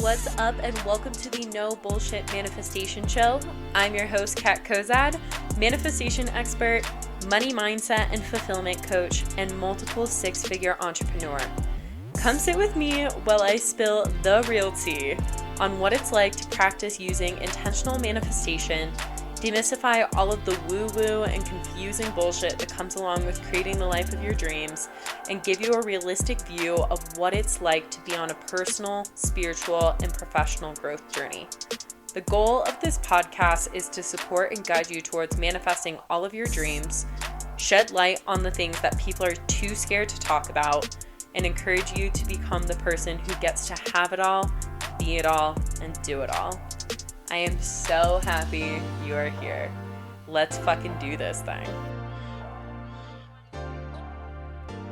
What's up, and welcome to the No Bullshit Manifestation Show. I'm your host, Kat Kozad, manifestation expert, money mindset and fulfillment coach, and multiple six-figure entrepreneur. Come sit with me while I spill the real tea on what it's like to practice using intentional manifestation, demystify all of the woo-woo and confusing bullshit that comes along with creating the life of your dreams, and give you a realistic view of what it's like to be on a personal, spiritual, and professional growth journey. The goal of this podcast is to support and guide you towards manifesting all of your dreams, shed light on the things that people are too scared to talk about, and encourage you to become the person who gets to have it all, be it all, and do it all. I am so happy you are here. Let's fucking do this thing.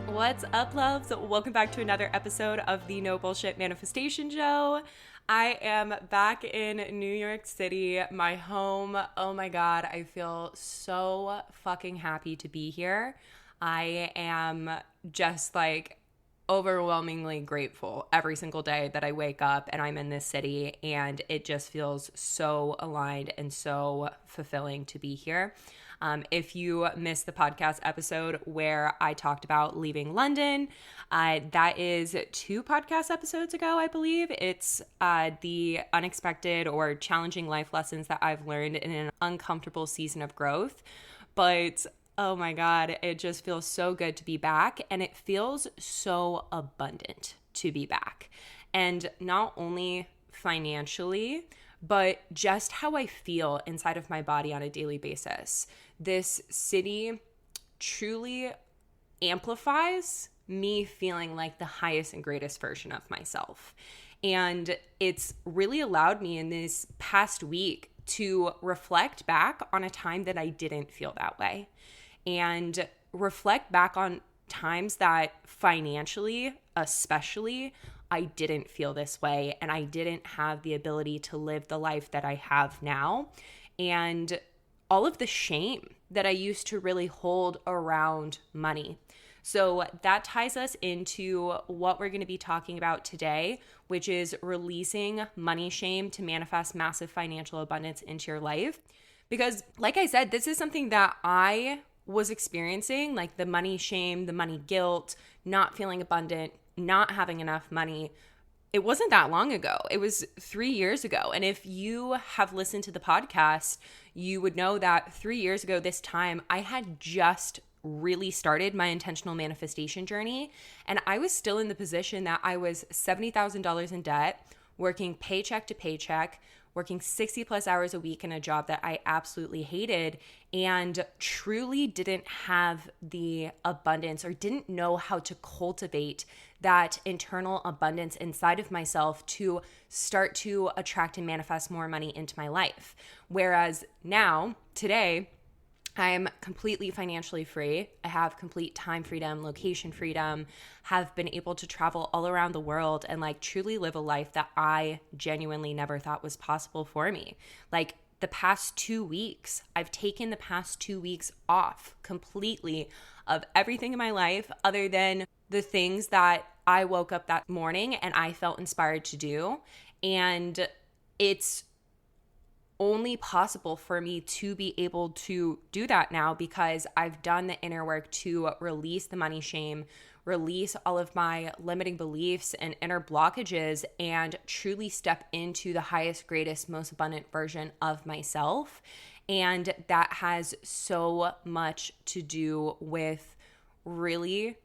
What's up, loves? Welcome back to another episode of the No Bullshit Manifestation Show. I am back in New York City, my home. Oh my God, I feel so fucking happy to be here. I am just like overwhelmingly grateful every single day that I wake up and I'm in this city, and it just feels so aligned and so fulfilling to be here. If you missed the podcast episode where I talked about leaving London, that is 2 podcast episodes ago, I believe. It's the unexpected or challenging life lessons that I've learned in an uncomfortable season of growth. But oh my God, it just feels so good to be back, and it feels so abundant to be back. And not only financially, but just how I feel inside of my body on a daily basis. This city truly amplifies me feeling like the highest and greatest version of myself. And it's really allowed me in this past week to reflect back on a time that I didn't feel that way, and reflect back on times that financially, especially, I didn't feel this way, and I didn't have the ability to live the life that I have now, and all of the shame that I used to really hold around money. So that ties us into what we're going to be talking about today, which is releasing money shame to manifest massive financial abundance into your life. Because like I said, this is something that I was experiencing, like the money shame, the money guilt, not feeling abundant, not having enough money. It wasn't that long ago. It was 3 years ago. And if you have listened to the podcast, you would know that 3 years ago this time, I had just really started my intentional manifestation journey. And I was still in the position that I was $70,000 in debt, working paycheck to paycheck, working 60 plus hours a week in a job that I absolutely hated, and truly didn't have the abundance or didn't know how to cultivate that internal abundance inside of myself to start to attract and manifest more money into my life. Whereas now, today, I am completely financially free. I have complete time freedom, location freedom, have been able to travel all around the world and like truly live a life that I genuinely never thought was possible for me. Like the past 2 weeks, I've taken the past 2 weeks off completely of everything in my life other than the things that I woke up that morning and I felt inspired to do. And it's only possible for me to be able to do that now because I've done the inner work to release the money shame, release all of my limiting beliefs and inner blockages, and truly step into the highest, greatest, most abundant version of myself. And that has so much to do with really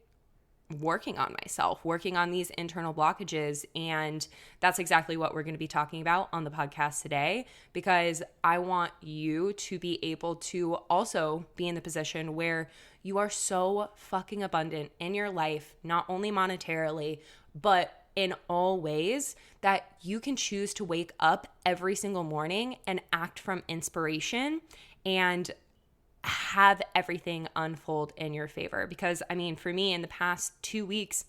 working on myself, working on these internal blockages. And that's exactly what we're going to be talking about on the podcast today, because I want you to be able to also be in the position where you are so fucking abundant in your life, not only monetarily, but in all ways that you can choose to wake up every single morning and act from inspiration and have everything unfold in your favor. Because I mean, for me in the past 2 weeks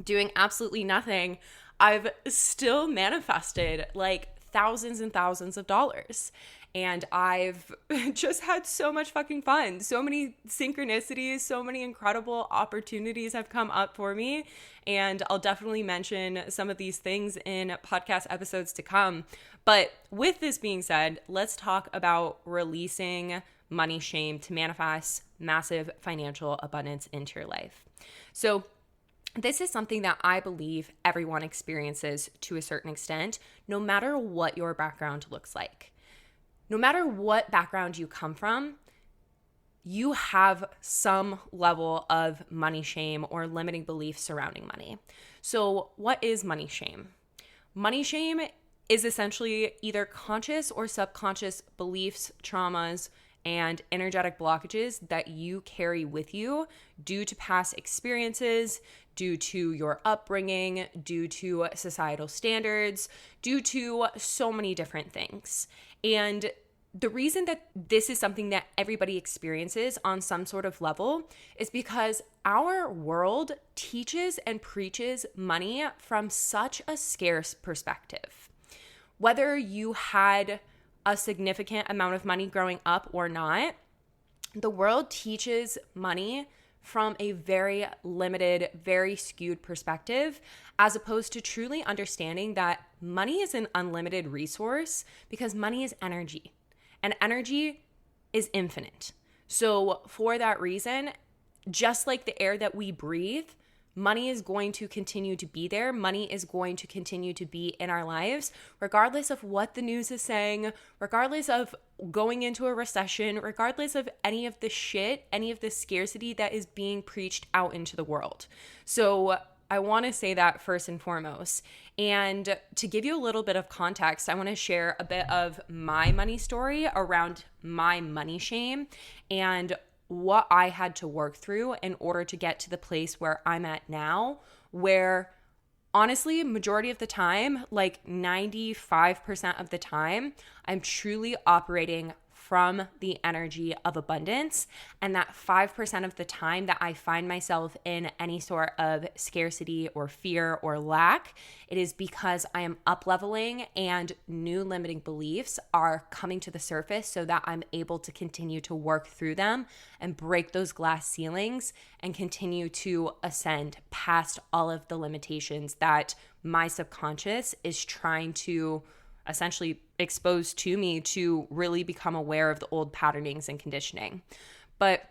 doing absolutely nothing, I've still manifested like thousands and thousands of dollars. And I've just had so much fucking fun. So many synchronicities, so many incredible opportunities have come up for me. And I'll definitely mention some of these things in podcast episodes to come. But with this being said, let's talk about releasing money shame to manifest massive financial abundance into your life. So this is something that I believe everyone experiences to a certain extent, no matter what your background looks like. No matter what background you come from, you have some level of money shame or limiting beliefs surrounding money. So what is money shame? Money shame is essentially either conscious or subconscious beliefs, traumas, and energetic blockages that you carry with you due to past experiences, due to your upbringing, due to societal standards, due to so many different things. And the reason that this is something that everybody experiences on some sort of level is because our world teaches and preaches money from such a scarce perspective. Whether you had a significant amount of money growing up or not, the world teaches money from a very limited, very skewed perspective, as opposed to truly understanding that money is an unlimited resource because money is energy. And energy is infinite. So for that reason, just like the air that we breathe, money is going to continue to be there. Money is going to continue to be in our lives, regardless of what the news is saying, regardless of going into a recession, regardless of any of the shit, any of the scarcity that is being preached out into the world. So I want to say that first and foremost. And to give you a little bit of context, I want to share a bit of my money story around my money shame and what I had to work through in order to get to the place where I'm at now, where honestly, majority of the time, like 95% of the time, I'm truly operating from the energy of abundance. And that 5% of the time that I find myself in any sort of scarcity or fear or lack, it is because I am up-leveling and new limiting beliefs are coming to the surface so that I'm able to continue to work through them and break those glass ceilings and continue to ascend past all of the limitations that my subconscious is trying to essentially exposed to me to really become aware of the old patternings and conditioning. But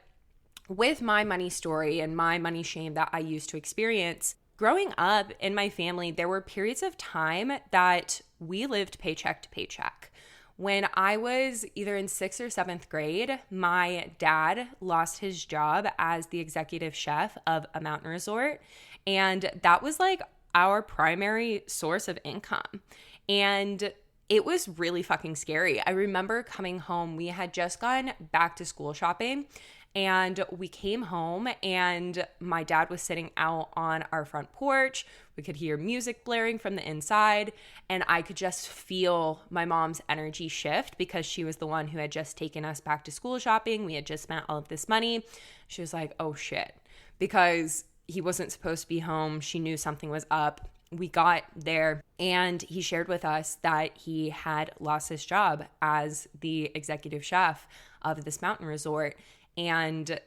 with my money story and my money shame that I used to experience, growing up in my family, there were periods of time that we lived paycheck to paycheck. When I was either in 6th or 7th grade, my dad lost his job as the executive chef of a mountain resort. And that was like our primary source of income. And it was really fucking scary. I remember coming home, we had just gone back to school shopping, and we came home and my dad was sitting out on our front porch. We could hear music blaring from the inside, and I could just feel my mom's energy shift because she was the one who had just taken us back to school shopping. We had just spent all of this money. She was like, oh shit, because he wasn't supposed to be home. She knew something was up. We got there and he shared with us that he had lost his job as the executive chef of this mountain resort. And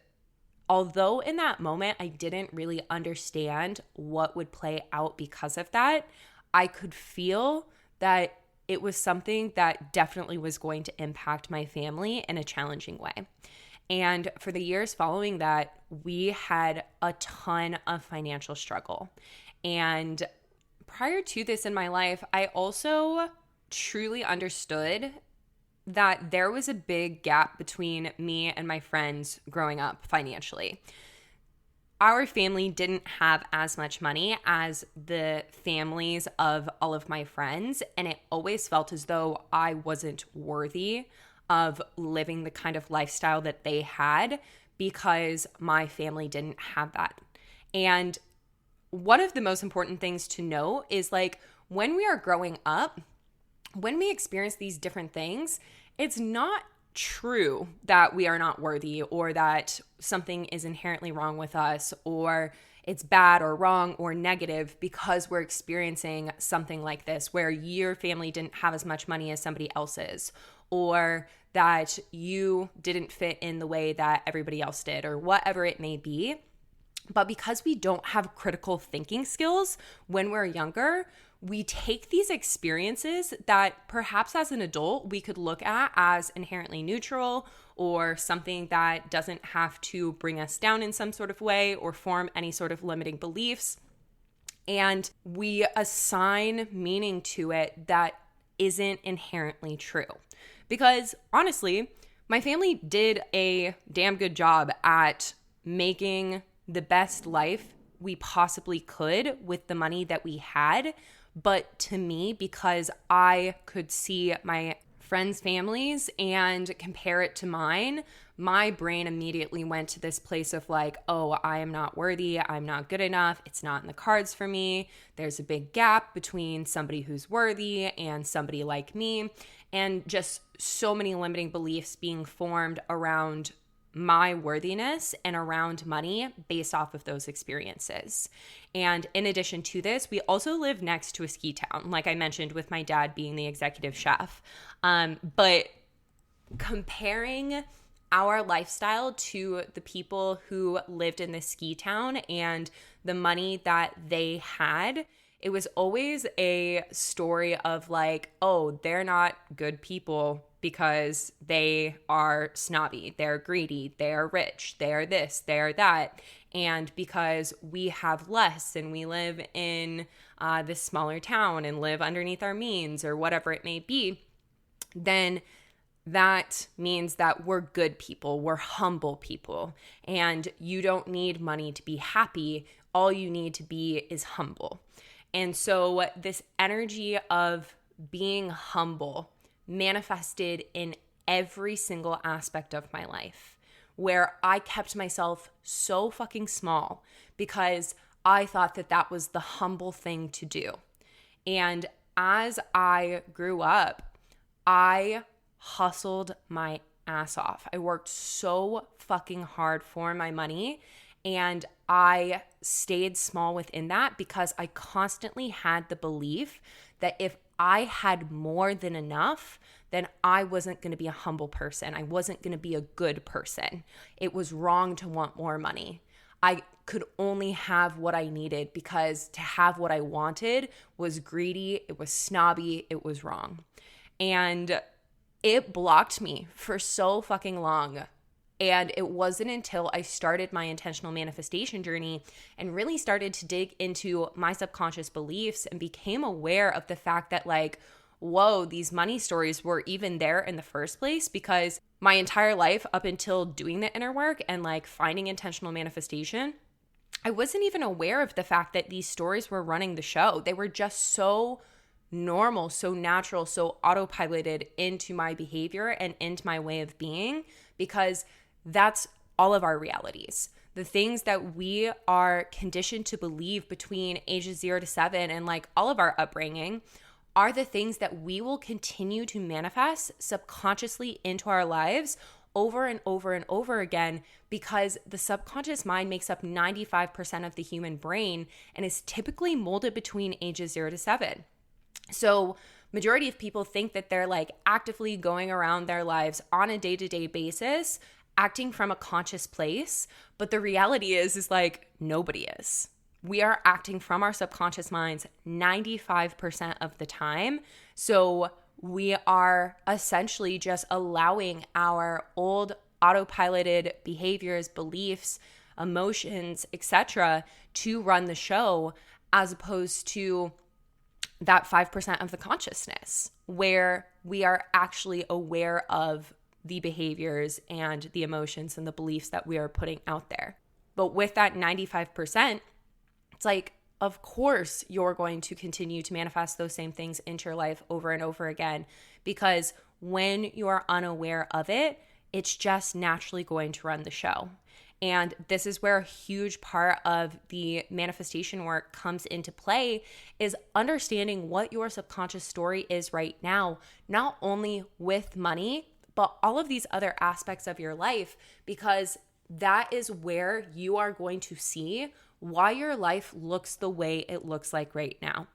although in that moment I didn't really understand what would play out because of that, I could feel that it was something that definitely was going to impact my family in a challenging way. And for the years following that, we had a ton of financial struggle. And prior to this in my life, I also truly understood that there was a big gap between me and my friends growing up financially. Our family didn't have as much money as the families of all of my friends, and it always felt as though I wasn't worthy of living the kind of lifestyle that they had because my family didn't have that. And one of the most important things to know is like when we are growing up, when we experience these different things, it's not true that we are not worthy or that something is inherently wrong with us or it's bad or wrong or negative because we're experiencing something like this where your family didn't have as much money as somebody else's, or that you didn't fit in the way that everybody else did, or whatever it may be. But because we don't have critical thinking skills when we're younger, we take these experiences that perhaps as an adult we could look at as inherently neutral or something that doesn't have to bring us down in some sort of way or form any sort of limiting beliefs. And we assign meaning to it that isn't inherently true. Because honestly, my family did a damn good job at making the best life we possibly could with the money that we had. But to me, because I could see my friends' families and compare it to mine, my brain immediately went to this place of like, oh, I am not worthy. I'm not good enough. It's not in the cards for me. There's a big gap between somebody who's worthy and somebody like me. And just so many limiting beliefs being formed around my worthiness and around money based off of those experiences. And in addition to this, we also live next to a ski town, like I mentioned, with my dad being the executive chef. But comparing our lifestyle to the people who lived in this ski town and the money that they had, it was always a story of like, oh, they're not good people because they are snobby, they're greedy, they're rich, they're this, they're that. And because we have less and we live in this smaller town and live underneath our means or whatever it may be, then that means that we're good people, we're humble people, and you don't need money to be happy. All you need to be is humble. And so this energy of being humble manifested in every single aspect of my life, where I kept myself so fucking small because I thought that that was the humble thing to do. And as I grew up, I hustled my ass off. I worked so fucking hard for my money, and I stayed small within that because I constantly had the belief that if I had more than enough, then I wasn't going to be a humble person. I wasn't going to be a good person. It was wrong to want more money. I could only have what I needed because to have what I wanted was greedy, it was snobby, it was wrong. And it blocked me for so fucking long. And it wasn't until I started my intentional manifestation journey and really started to dig into my subconscious beliefs and became aware of the fact that like, whoa, these money stories were even there in the first place, because my entire life up until doing the inner work and like finding intentional manifestation, I wasn't even aware of the fact that these stories were running the show. They were just so normal, so natural, so autopiloted into my behavior and into my way of being, because that's all of our realities. The things that we are conditioned to believe between ages 0 to 7 and like all of our upbringing are the things that we will continue to manifest subconsciously into our lives over and over and over again, because the subconscious mind makes up 95% of the human brain and is typically molded between ages 0 to 7. So majority of people think that they're like actively going around their lives on a day-to-day basis, acting from a conscious place. But the reality is like nobody is. We are acting from our subconscious minds 95% of the time. So we are essentially just allowing our old autopiloted behaviors, beliefs, emotions, etc. to run the show, as opposed to that 5% of the consciousness where we are actually aware of the behaviors and the emotions and the beliefs that we are putting out there. But with that 95%, it's like, of course, you're going to continue to manifest those same things into your life over and over again, because when you are unaware of it, it's just naturally going to run the show. And this is where a huge part of the manifestation work comes into play, is understanding what your subconscious story is right now, not only with money, but all of these other aspects of your life, because that is where you are going to see why your life looks the way it looks like right now.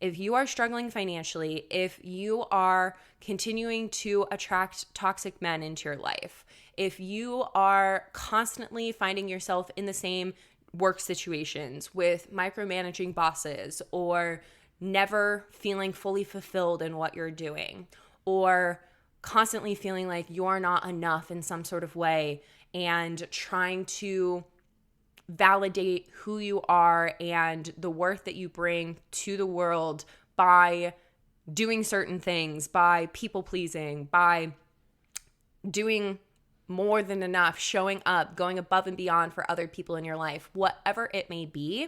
If you are struggling financially, if you are continuing to attract toxic men into your life, if you are constantly finding yourself in the same work situations with micromanaging bosses, or never feeling fully fulfilled in what you're doing, or constantly feeling like you're not enough in some sort of way and trying to validate who you are and the worth that you bring to the world by doing certain things, by people pleasing, by doing more than enough, showing up, going above and beyond for other people in your life, whatever it may be,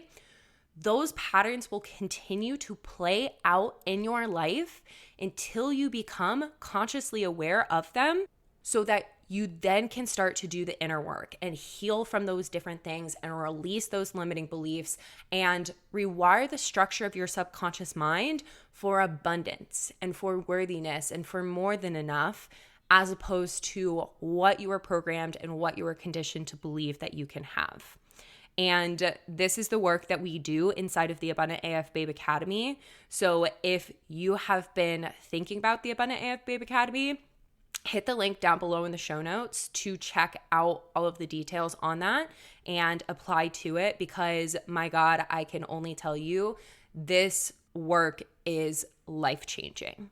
those patterns will continue to play out in your life until you become consciously aware of them, so that you then can start to do the inner work and heal from those different things and release those limiting beliefs and rewire the structure of your subconscious mind for abundance and for worthiness and for more than enough, as opposed to what you were programmed and what you were conditioned to believe that you can have. And this is the work that we do inside of the Abundant AF Babe Academy. So if you have been thinking about the Abundant AF Babe Academy, hit the link down below in the show notes to check out all of the details on that and apply to it, because my God, I can only tell you, this work is life-changing.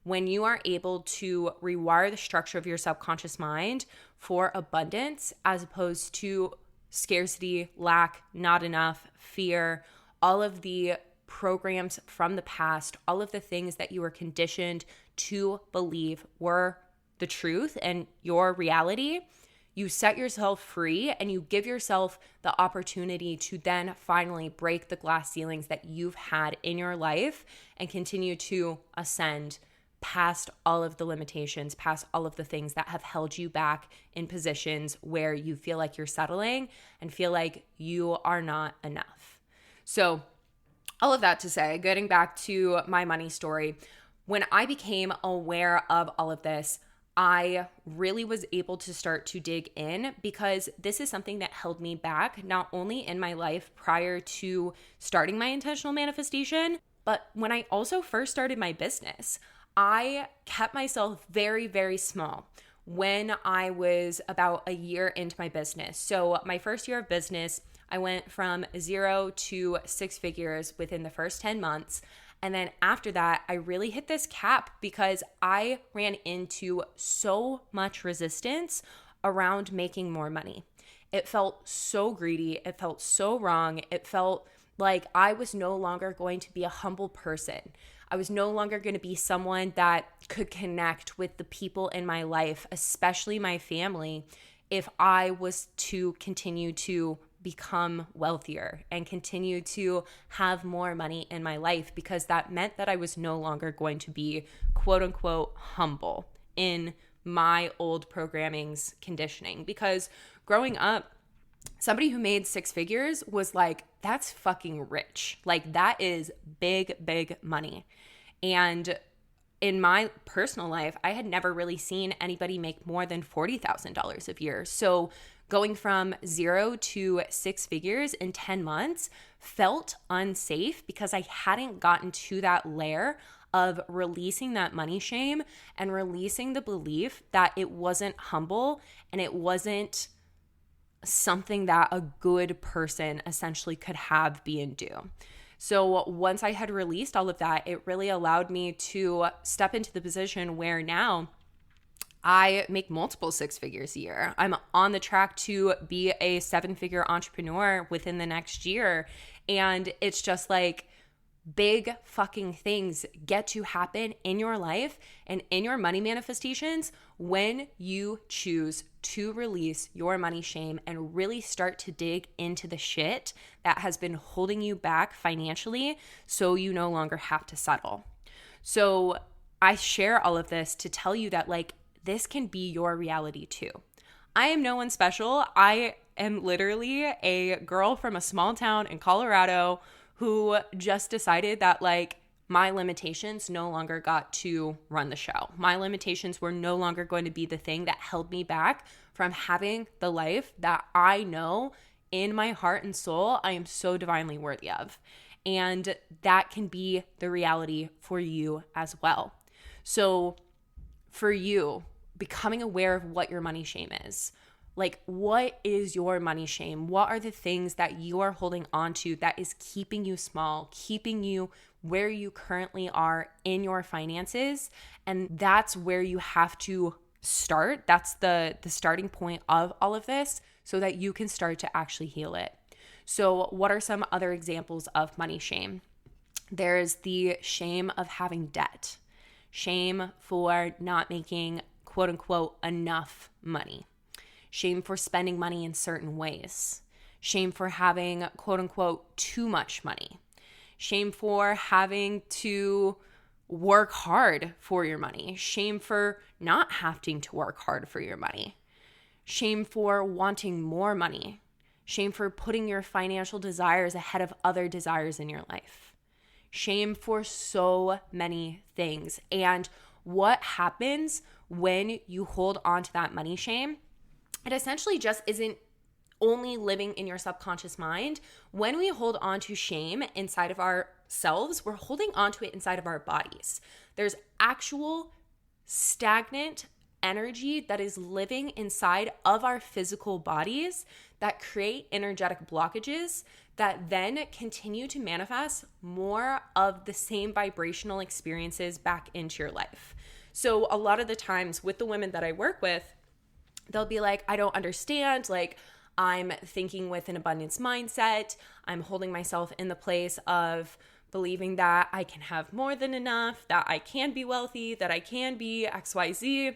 When you are able to rewire the structure of your subconscious mind for abundance, as opposed to scarcity, lack, not enough, fear, all of the programs from the past, all of the things that you were conditioned to believe were the truth and your reality, you set yourself free and you give yourself the opportunity to then finally break the glass ceilings that you've had in your life and continue to ascend past all of the limitations, past all of the things that have held you back in positions where you feel like you're settling and feel like you are not enough. So all of that to say, getting back to my money story, when I became aware of all of this, I really was able to start to dig in, because this is something that held me back, not only in my life prior to starting my intentional manifestation, but when I also first started my business. I kept myself very, very small when I was about a year into my business. So my first year of business, I went from 0 to 6 figures within the first 10 months. And then after that, I really hit this cap because I ran into so much resistance around making more money. It felt so greedy. It felt so wrong. It felt like I was no longer going to be a humble person. I was no longer going to be someone that could connect with the people in my life, especially my family, if I was to continue to become wealthier and continue to have more money in my life, because that meant that I was no longer going to be quote unquote humble in my old programming's conditioning. Because growing up, somebody who made 6 figures was like, that's fucking rich. Like, that is big, big money. And in my personal life, I had never really seen anybody make more than $40,000 a year. So going from 0 to 6 figures in 10 months felt unsafe, because I hadn't gotten to that layer of releasing that money shame and releasing the belief that it wasn't humble and it wasn't something that a good person essentially could have, be, and do. So once I had released all of that, it really allowed me to step into the position where now I make multiple 6 figures a year. I'm on the track to be a 7-figure entrepreneur within the next year. And it's just like, big fucking things get to happen in your life and in your money manifestations when you choose to release your money shame and really start to dig into the shit that has been holding you back financially, so you no longer have to settle. So I share all of this to tell you that, like, this can be your reality too. I am no one special. I am literally a girl from a small town in Colorado who just decided that, like, my limitations no longer got to run the show. My limitations were no longer going to be the thing that held me back from having the life that I know in my heart and soul, I am so divinely worthy of. And that can be the reality for you as well. So for you, becoming aware of what your money shame is. Like, what is your money shame? What are the things that you are holding on to that is keeping you small, keeping you where you currently are in your finances? And that's where you have to start. That's the starting point of all of this so that you can start to actually heal it. So what are some other examples of money shame? There's the shame of having debt, shame for not making quote unquote enough money, shame for spending money in certain ways, shame for having quote unquote too much money, shame for having to work hard for your money, shame for not having to work hard for your money, shame for wanting more money, shame for putting your financial desires ahead of other desires in your life, shame for so many things. And what happens when you hold on to that money shame? It essentially just isn't only living in your subconscious mind. When we hold on to shame inside of ourselves, we're holding on to it inside of our bodies. There's actual stagnant energy that is living inside of our physical bodies that create energetic blockages that then continue to manifest more of the same vibrational experiences back into your life. So a lot of the times with the women that I work with, they'll be like, I don't understand. Like, I'm thinking with an abundance mindset. I'm holding myself in the place of believing that I can have more than enough, that I can be wealthy, that I can be XYZ,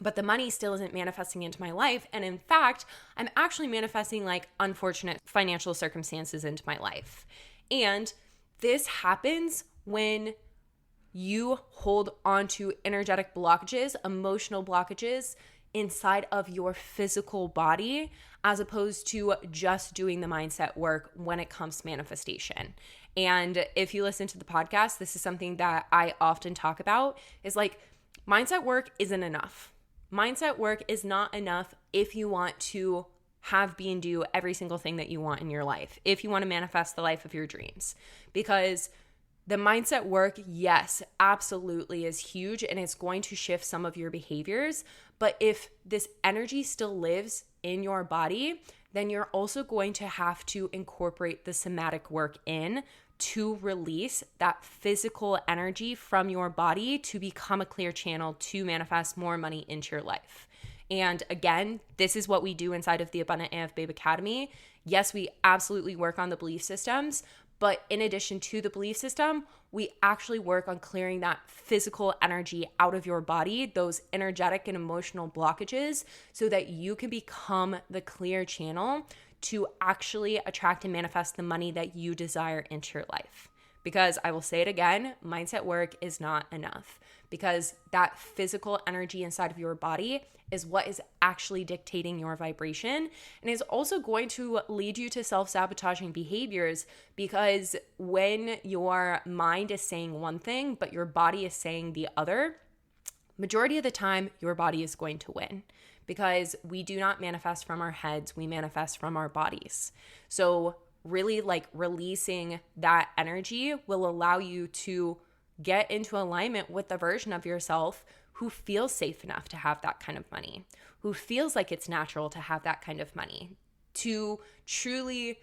but the money still isn't manifesting into my life. And in fact, I'm actually manifesting like unfortunate financial circumstances into my life. And this happens when you hold on to energetic blockages, emotional blockages inside of your physical body, as opposed to just doing the mindset work when it comes to manifestation. And if you listen to the podcast, this is something that I often talk about, is like, mindset work isn't enough. Mindset work is not enough if you want to have, be, and do every single thing that you want in your life, if you want to manifest the life of your dreams. Because the mindset work, yes, absolutely is huge, and it's going to shift some of your behaviors. But if this energy still lives in your body, then you're also going to have to incorporate the somatic work in to release that physical energy from your body to become a clear channel to manifest more money into your life. And again, this is what we do inside of the Abundant AF Babe Academy. Yes, we absolutely work on the belief systems, but in addition to the belief system, we actually work on clearing that physical energy out of your body, those energetic and emotional blockages, so that you can become the clear channel to actually attract and manifest the money that you desire into your life. Because I will say it again, mindset work is not enough, because that physical energy inside of your body is what is actually dictating your vibration, and is also going to lead you to self-sabotaging behaviors, because when your mind is saying one thing but your body is saying the other, majority of the time your body is going to win, because we do not manifest from our heads, we manifest from our bodies. So really, like, releasing that energy will allow you to get into alignment with the version of yourself who feels safe enough to have that kind of money, who feels like it's natural to have that kind of money, to truly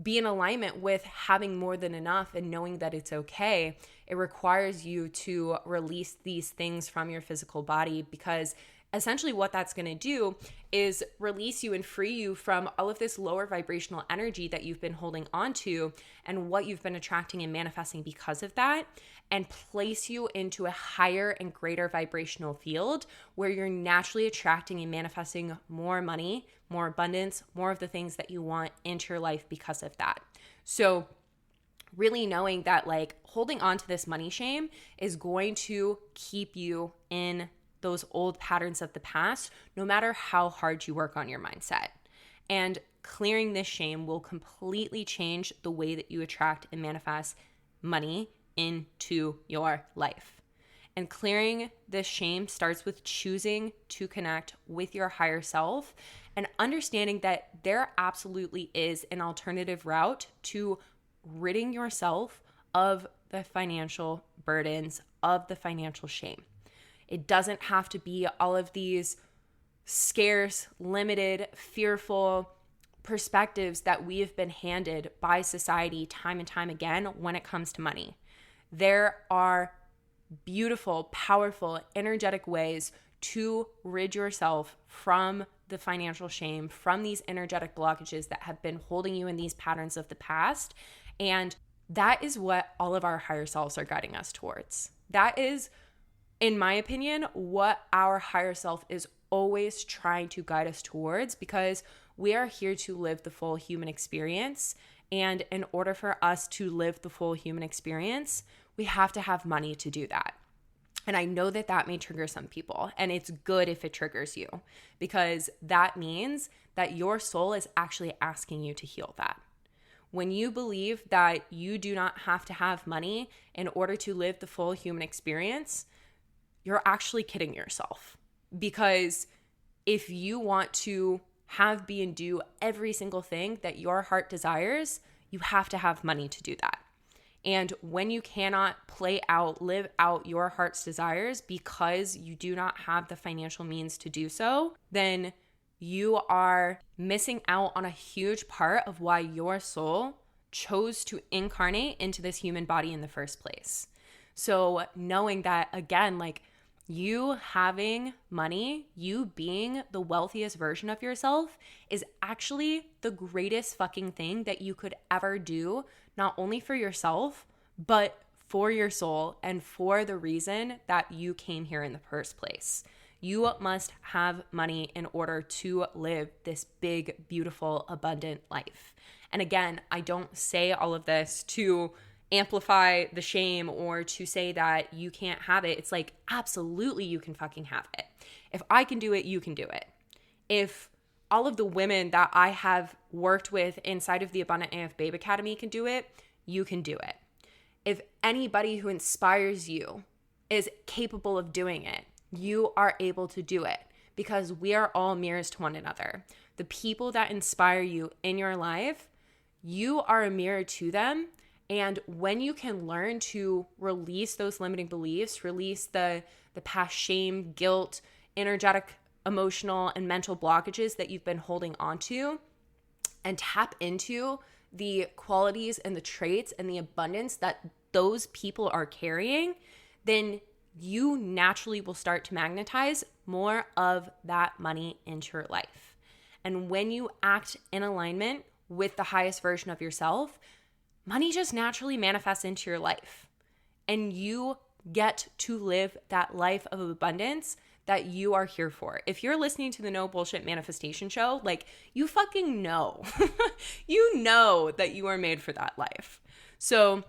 be in alignment with having more than enough and knowing that it's okay. It requires you to release these things from your physical body, because essentially what that's going to do is release you and free you from all of this lower vibrational energy that you've been holding on to and what you've been attracting and manifesting because of that, and place you into a higher and greater vibrational field where you're naturally attracting and manifesting more money, more abundance, more of the things that you want into your life because of that. So really knowing that, like, holding on to this money shame is going to keep you in those old patterns of the past, no matter how hard you work on your mindset. And clearing this shame will completely change the way that you attract and manifest money into your life. And clearing this shame starts with choosing to connect with your higher self and understanding that there absolutely is an alternative route to ridding yourself of the financial burdens, of the financial shame. It doesn't have to be all of these scarce, limited, fearful perspectives that we have been handed by society time and time again when it comes to money. There are beautiful, powerful, energetic ways to rid yourself from the financial shame, from these energetic blockages that have been holding you in these patterns of the past. And that is what all of our higher selves are guiding us towards. That is, in my opinion, what our higher self is always trying to guide us towards, because we are here to live the full human experience. And in order for us to live the full human experience, we have to have money to do that. And I know that that may trigger some people, and it's good if it triggers you, because that means that your soul is actually asking you to heal that. When you believe that you do not have to have money in order to live the full human experience, you're actually kidding yourself. Because if you want to have, be, and do every single thing that your heart desires, you have to have money to do that. And when you cannot live out your heart's desires because you do not have the financial means to do so, then you are missing out on a huge part of why your soul chose to incarnate into this human body in the first place. So knowing that, again, like, you having money, you being the wealthiest version of yourself is actually the greatest fucking thing that you could ever do, not only for yourself, but for your soul and for the reason that you came here in the first place. You must have money in order to live this big, beautiful, abundant life. And again, I don't say all of this to amplify the shame or to say that you can't have it. It's like, absolutely you can fucking have it. If I can do it, you can do it. If all of the women that I have worked with inside of the Abundant AF Babe Academy can do it, you can do it. If anybody who inspires you is capable of doing it, you are able to do it, because we are all mirrors to one another. The people that inspire you in your life, you are a mirror to them. And when you can learn to release those limiting beliefs, release the past shame, guilt, energetic, emotional, and mental blockages that you've been holding onto, and tap into the qualities and the traits and the abundance that those people are carrying, then you naturally will start to magnetize more of that money into your life. And when you act in alignment with the highest version of yourself, money just naturally manifests into your life. And you get to live that life of abundance that you are here for. If you're listening to the No Bullshit Manifestation Show, like, you fucking know. You know that you are made for that life. So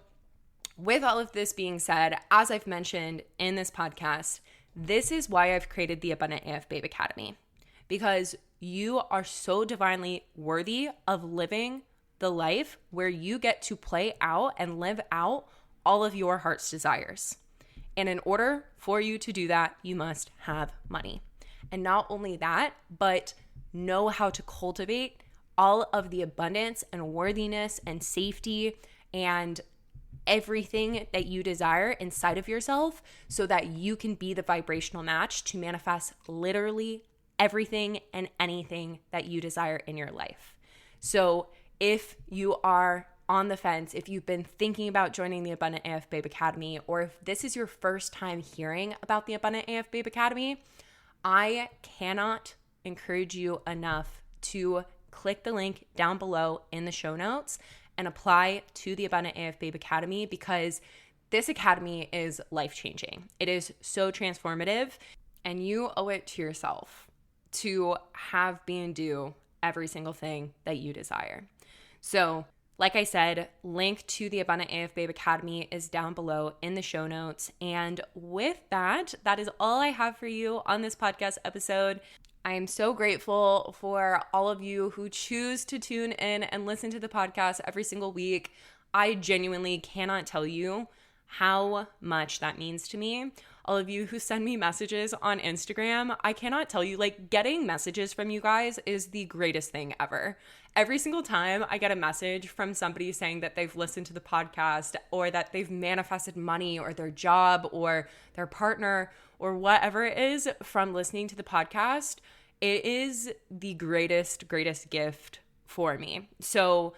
with all of this being said, as I've mentioned in this podcast, this is why I've created the Abundant AF Babe Academy, because you are so divinely worthy of living the life where you get to play out and live out all of your heart's desires. And in order for you to do that, you must have money. And not only that, but know how to cultivate all of the abundance and worthiness and safety and everything that you desire inside of yourself, so that you can be the vibrational match to manifest literally everything and anything that you desire in your life. So if you are on the fence, if you've been thinking about joining the Abundant AF Babe Academy, or if this is your first time hearing about the Abundant AF Babe Academy, I cannot encourage you enough to click the link down below in the show notes and apply to the Abundant AF Babe Academy, because this academy is life-changing. It is so transformative, and you owe it to yourself to have, be, and do every single thing that you desire. So, like I said, link to the Abundant AF Babe Academy is down below in the show notes. And with that, that is all I have for you on this podcast episode. I am so grateful for all of you who choose to tune in and listen to the podcast every single week. I genuinely cannot tell you how much that means to me. all of you who send me messages on Instagram. I cannot tell you, like, getting messages from you guys is the greatest thing ever. Every single time I get a message from somebody saying that they've listened to the podcast or that they've manifested money or their job or their partner or whatever it is from listening to the podcast, it is the greatest gift for me. So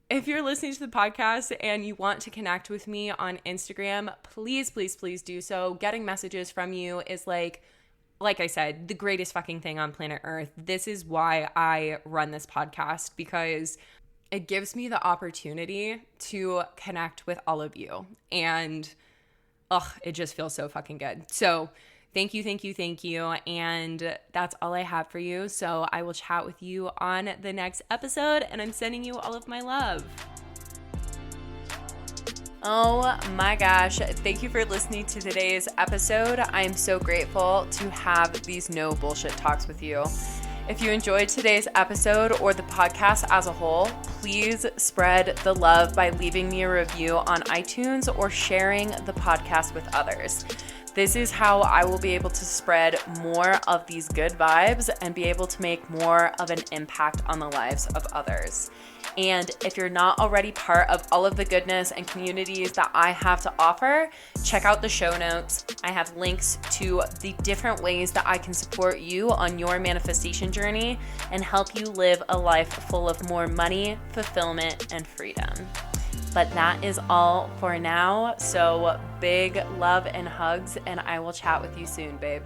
if you're listening to the podcast and you want to connect with me on Instagram, please do so. Getting messages from you is like I said, the greatest fucking thing on planet Earth. This is why I run this podcast, because it gives me the opportunity to connect with all of you. And it just feels so fucking good. So thank you. And that's all I have for you. So I will chat with you on the next episode, and I'm sending you all of my love. Oh my gosh, thank you for listening to today's episode. I am so grateful to have these no bullshit talks with you. If you enjoyed today's episode or the podcast as a whole, please spread the love by leaving me a review on iTunes or sharing the podcast with others. This is how I will be able to spread more of these good vibes and be able to make more of an impact on the lives of others. And if you're not already part of all of the goodness and communities that I have to offer, check out the show notes. I have links to the different ways that I can support you on your manifestation journey and help you live a life full of more money, fulfillment, and freedom. But that is all for now. So big love and hugs, and I will chat with you soon, babe.